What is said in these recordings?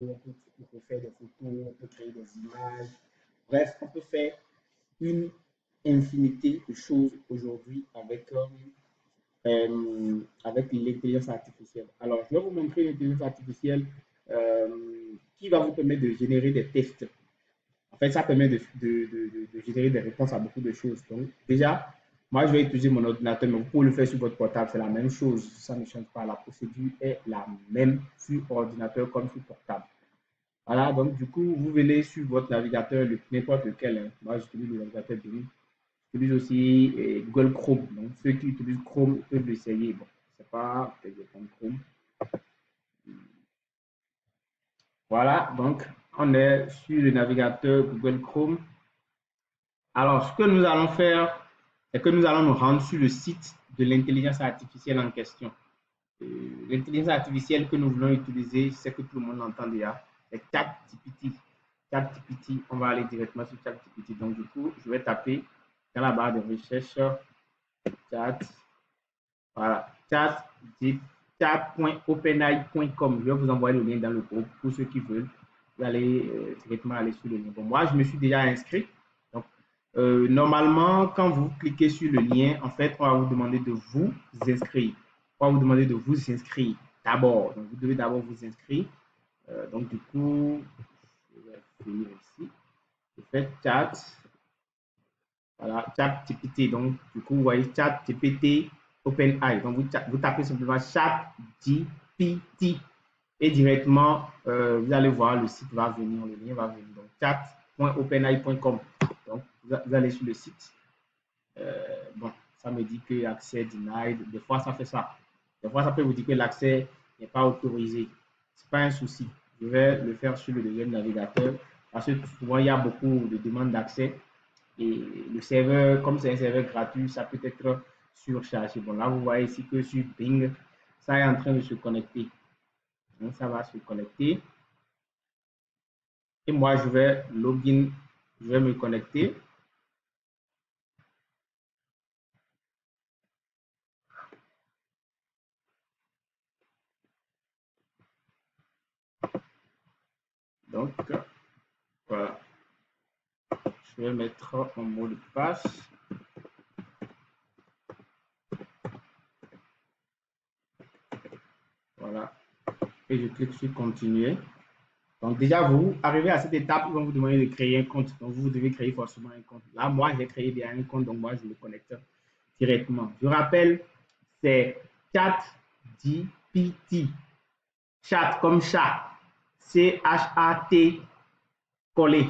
on peut faire des photos, on peut créer des images. Bref, on peut faire une infinité de choses aujourd'hui avec l'intelligence artificielle. Alors, je vais vous montrer l'intelligence artificielle qui va vous permettre de générer des tests. En fait, ça permet de générer des réponses à beaucoup de choses. Donc, déjà, moi, je vais utiliser mon ordinateur, mais vous pouvez le faire sur votre portable, c'est la même chose. Ça ne change pas. La procédure est la même sur ordinateur comme sur portable. Voilà, donc du coup, vous venez sur votre navigateur, n'importe lequel. Hein. Moi, j'utilise le navigateur Bing. J'utilise aussi Google Chrome. Donc, ceux qui utilisent Chrome peuvent l'essayer. Bon, c'est pas exactement Chrome. Voilà, donc on est sur le navigateur Google Chrome. Alors, ce que nous allons faire, c'est que nous allons nous rendre sur le site de l'intelligence artificielle en question. L'intelligence artificielle que nous voulons utiliser, c'est que tout le monde entend déjà, c'est ChatGPT. ChatGPT, on va aller directement sur ChatGPT. Donc, du coup, je vais taper dans la barre de recherche chat, voilà, chat.openai.com. Je vais vous envoyer le lien dans le groupe pour ceux qui veulent. Vous allez directement aller sur le lien. Bon, moi, je me suis déjà inscrit. Donc, normalement, quand vous cliquez sur le lien, en fait, on va vous demander de vous inscrire. On va vous demander de vous inscrire d'abord. Donc, vous devez d'abord vous inscrire. Donc, du coup, je vais finir ici. Je fais chat. Voilà, chat GPT. Donc, du coup, vous voyez chat GPT OpenAI. Donc, vous tapez simplement chat GPT et directement, vous allez voir, le site va venir, le lien va venir. Donc, chat.openai.com. Donc, vous allez sur le site. Bon, ça me dit que accès denied. Des fois, ça fait ça. Des fois, ça peut vous dire que l'accès n'est pas autorisé. Ce n'est pas un souci. Je vais le faire sur le deuxième navigateur parce que souvent, il y a beaucoup de demandes d'accès. Et le serveur, comme c'est un serveur gratuit, ça peut être surchargé. Bon, là, vous voyez ici que sur Bing, ça est en train de se connecter. Donc, ça va se connecter. Et moi, je vais login, je vais me connecter. Donc, voilà. Je vais mettre mon mot de passe. Voilà. Et je clique sur continuer. Donc, déjà, vous arrivez à cette étape, ils vont vous demander de créer un compte. Donc, vous devez créer forcément un compte. Là, moi, j'ai créé bien un compte, donc moi, je me connecte directement. Je rappelle, c'est ChatGPT. Chat comme chat. C-H-A-T collé.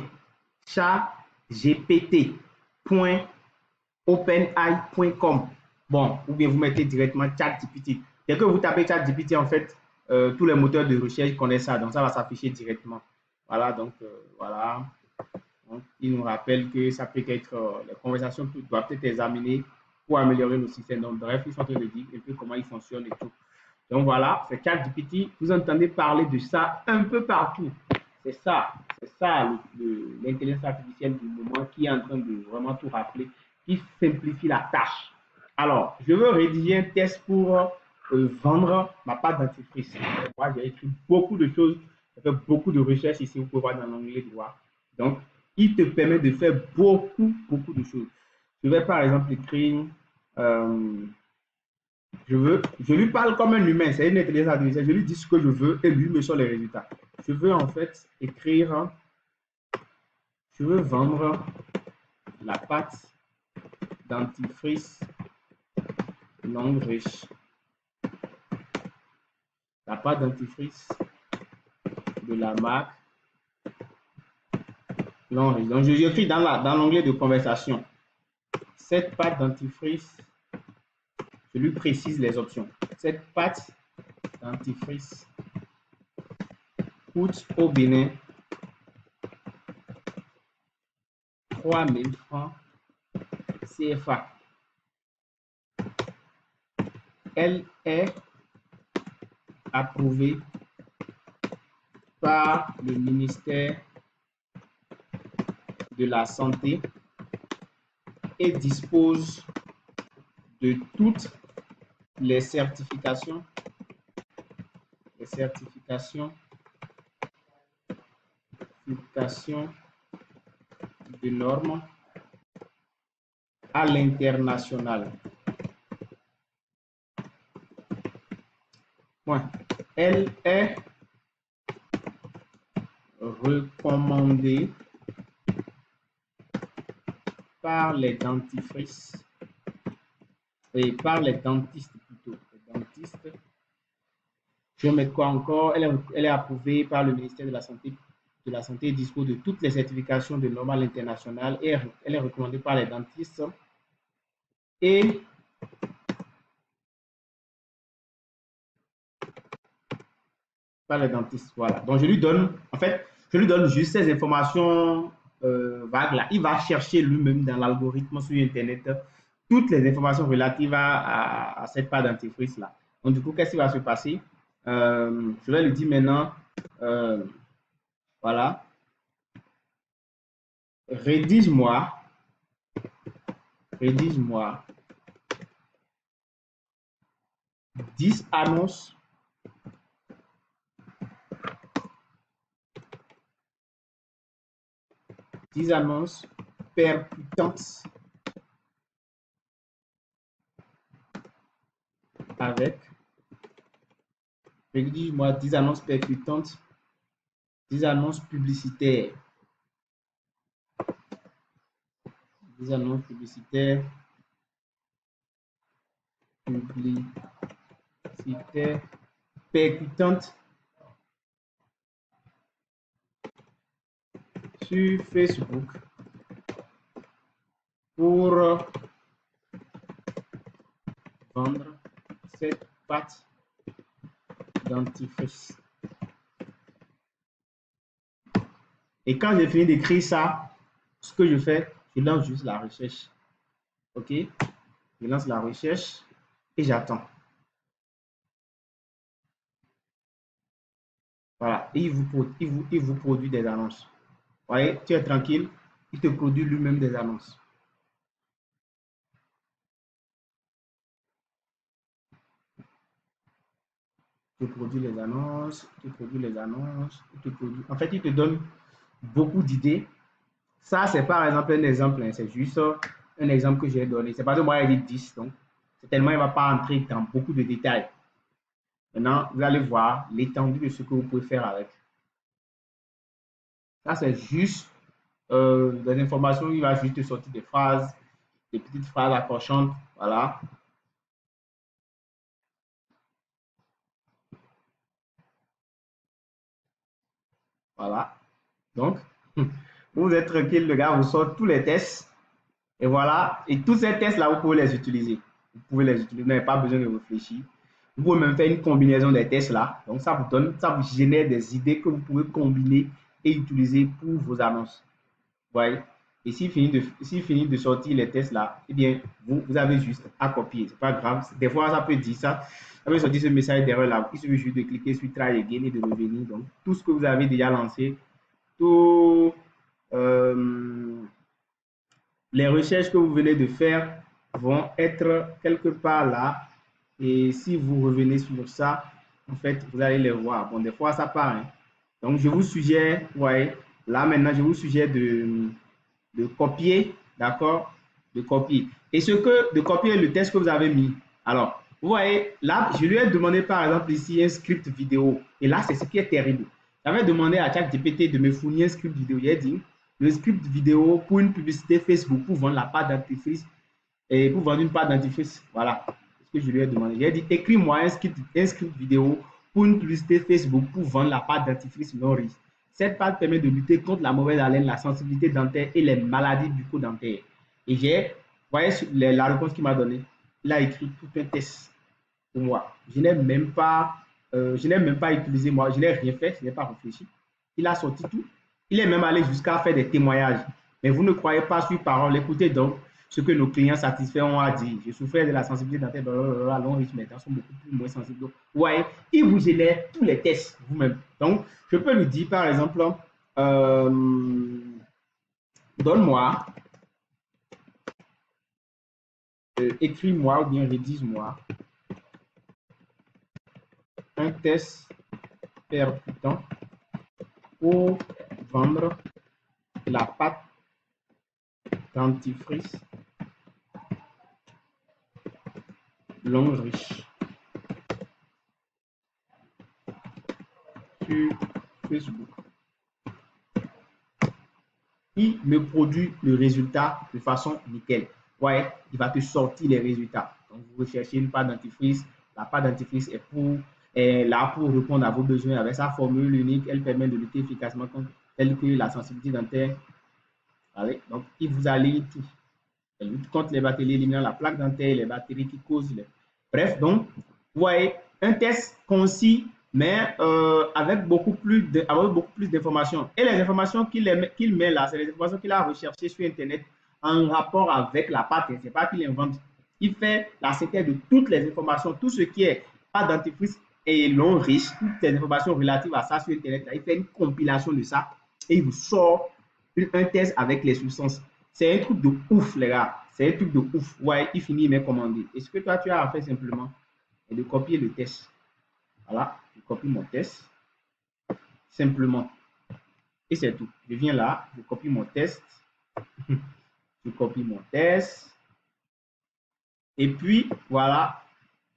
Chat gpt.openai.com. Bon, ou bien vous mettez directement ChatGPT. Dès que vous tapez ChatGPT, en fait, tous les moteurs de recherche connaissent ça, donc ça va s'afficher directement. Voilà, donc voilà. Donc, il nous rappelle que ça peut être, les conversations doivent être examinées pour améliorer le système. Donc, bref, ils sont en train de dire un peu comment il fonctionne et tout. Donc voilà, c'est ChatGPT. Vous entendez parler de ça un peu partout. C'est ça l'intelligence artificielle du moment qui est en train de vraiment tout rappeler, qui simplifie la tâche. Alors, je veux rédiger un test pour vendre ma pâte dentifrice. Moi, j'ai écrit beaucoup de choses, j'ai fait beaucoup de recherches ici, vous pouvez voir dans l'onglet droit. Donc, il te permet de faire beaucoup de choses. Je vais par exemple écrire euh, je lui parle comme un humain, c'est une intelligence artificielle, je lui dis ce que je veux et lui me sort les résultats. Je veux en fait écrire, je veux vendre la pâte dentifrice longue riche. La pâte dentifrice de la marque longue riche. Donc j'écris dans l'onglet de conversation. Cette pâte dentifrice, je lui précise les options. Cette pâte dentifrice coûte au Bénin 3000 francs CFA. Elle est approuvée par le ministère de la Santé et dispose de toutes les certifications application de normes à l'international. Elle est recommandée par les dentifrices et par les dentistes plutôt. Les dentistes. Je vais mettre quoi encore? Elle est approuvée par le ministère de la Santé et dispose de toutes les certifications de normes internationales et elle est recommandée par les dentistes et par les dentistes. Voilà. Donc, je lui donne juste ces informations vagues là. Il va chercher lui-même dans l'algorithme sur Internet toutes les informations relatives à cette part dentifrice là. Donc, du coup, qu'est-ce qui va se passer? Je vais lui dire maintenant, voilà, rédige-moi 10 annonces percutantes avec, rédige-moi 10 annonces percutantes, 10 annonces publicitaires. 10 annonces publicitaires percutantes sur Facebook pour vendre cette pâte dentifrice. Et quand j'ai fini d'écrire ça, ce que je fais, je lance juste la recherche. OK? Je lance la recherche et j'attends. Voilà. Et il vous produit des annonces. Vous voyez, tu es tranquille, il te produit lui-même des annonces. Il te produit les annonces, il te produit les annonces, il te produit. En fait, il te donne beaucoup d'idées. Ça, c'est par exemple un exemple, hein, c'est juste un exemple que j'ai donné. C'est parce que moi, il dit 10, donc certainement, il ne va pas entrer dans beaucoup de détails. Maintenant, vous allez voir l'étendue de ce que vous pouvez faire avec. Ça, c'est juste des informations. Il va juste te sortir des phrases, des petites phrases accrochantes. Voilà. Voilà. Donc, vous êtes tranquille, le gars vous sort tous les tests. Et voilà. Et tous ces tests-là, vous pouvez les utiliser. Vous pouvez les utiliser. Vous n'avez pas besoin de réfléchir. Vous pouvez même faire une combinaison des tests-là. Donc, ça vous génère des idées que vous pouvez combiner et utiliser pour vos annonces. Vous voyez? Et s'il finit de sortir les tests là, eh bien, vous avez juste à copier. C'est pas grave. Des fois, ça peut dire ça. Ça peut sortir ce message d'erreur là. Il suffit juste de cliquer sur Try Again et de revenir. Donc, tout ce que vous avez déjà lancé, tout les recherches que vous venez de faire vont être quelque part là. Et si vous revenez sur ça, en fait, vous allez les voir. Bon, des fois, ça part. Hein. Donc, je vous suggère, ouais, là maintenant, je vous suggère de copier, d'accord, de copier. Et de copier le texte que vous avez mis. Alors, vous voyez, là, je lui ai demandé par exemple ici un script vidéo. Et là, c'est ce qui est terrible. J'avais demandé à ChatGPT de me fournir un script vidéo. Il a dit le script vidéo pour une publicité Facebook pour vendre la pâte dentifrice et pour vendre une pâte dentifrice. Voilà ce que je lui ai demandé. Il a dit écris-moi un script vidéo pour une publicité Facebook pour vendre la pâte dentifrice non riche. Cette pâte permet de lutter contre la mauvaise haleine, la sensibilité dentaire et les maladies bucco-dentaires. Et vous voyez la réponse qu'il m'a donnée. Il a écrit tout un test pour moi. Je n'ai même pas utilisé moi, je n'ai rien fait, je n'ai pas réfléchi. Il a sorti tout. Il est même allé jusqu'à faire des témoignages. Mais vous ne croyez pas sur parole. Écoutez donc ce que nos clients satisfaits ont à dire. Je souffrais de la sensibilité dentaire, long riche, mes dents sont beaucoup plus moins sensibles. Vous voyez, il vous génère tous les tests vous-même. Donc, je peux lui dire, par exemple, donne-moi, écris-moi ou bien rédige-moi un test percutant pour vendre la pâte dentifrice Long Riche sur Facebook. Il me produit le résultat de façon nickel. Ouais, il va te sortir les résultats. Donc, vous recherchez une pâte dentifrice. La pâte dentifrice est là pour répondre à vos besoins avec sa formule unique. Elle permet de lutter efficacement contre telle que la sensibilité dentaire. Allez, donc, il vous a lié tout. Elle lutte contre les bactéries, éliminant la plaque dentaire, les bactéries qui causent les... Bref, donc, vous voyez, un test concis, mais avec beaucoup plus d'informations. Et les informations qu'il met là, c'est les informations qu'il a recherchées sur Internet en rapport avec la pâte. Ce n'est pas qu'il invente. Il fait la synthèse de toutes les informations, tout ce qui est pâte dentifrice et Long Riche, toutes les informations relatives à ça sur Internet. Là, il fait une compilation de ça et il vous sort un test avec les substances. C'est un truc de ouf, les gars. C'est un truc de ouf. Ouais, il finit mes commandes. Et ce que toi, tu as à faire simplement, c'est de copier le test. Voilà, je copie mon test. Simplement. Et c'est tout. Je viens là, je copie mon test. Je copie mon test. Et puis, voilà,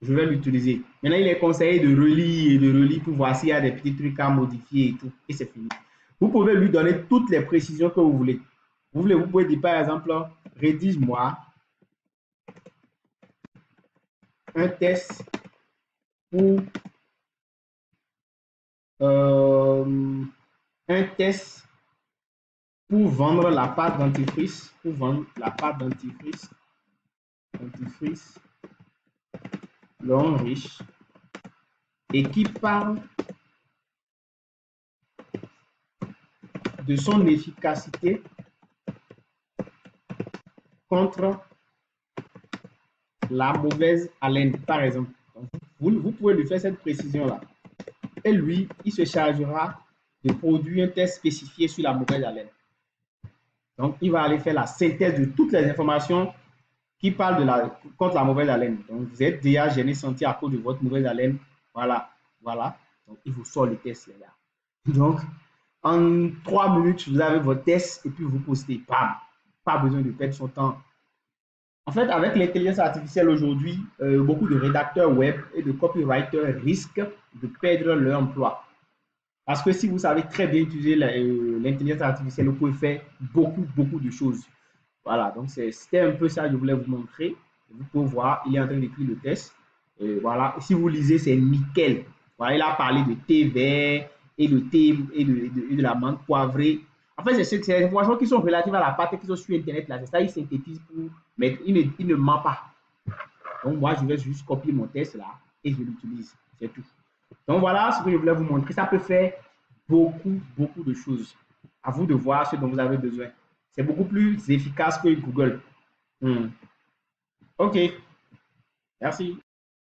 je vais l'utiliser. Maintenant, il est conseillé de relire et de relire pour voir s'il y a des petits trucs à modifier et tout. Et c'est fini. Vous pouvez lui donner toutes les précisions que vous voulez. Vous pouvez dire par exemple, rédige-moi un test pour vendre la pâte dentifrice, dentifrice Long Riche et qui parle de son efficacité contre la mauvaise haleine, par exemple. Donc, vous pouvez lui faire cette précision-là. Et lui, il se chargera de produire un test spécifié sur la mauvaise haleine. Donc, il va aller faire la synthèse de toutes les informations qui parlent contre la mauvaise haleine. Donc, vous êtes déjà gêné, senti à cause de votre mauvaise haleine. Voilà, voilà. Donc, il vous sort le test, les gars. Donc, en 3 minutes, vous avez votre test et puis vous postez. Bam! Pas besoin de perdre son temps. En fait, avec l'intelligence artificielle aujourd'hui, beaucoup de rédacteurs web et de copywriters risquent de perdre leur emploi. Parce que si vous savez très bien utiliser l'intelligence artificielle, vous pouvez faire beaucoup de choses. Voilà, donc c'était un peu ça que je voulais vous montrer. Vous pouvez voir, il est en train d'écrire le test. Voilà, si vous lisez, c'est nickel. Voilà, il a parlé de thé vert et de thé et de la menthe poivrée. En fait, c'est des informations qui sont relatives à la pâte et qui sont sur Internet. Là, c'est ça, il synthétise pour mettre. Il ne ment pas. Donc, moi, je vais juste copier mon test là et je l'utilise. C'est tout. Donc, voilà ce que je voulais vous montrer. Ça peut faire beaucoup de choses. À vous de voir ce dont vous avez besoin. C'est beaucoup plus efficace que Google. OK. Merci.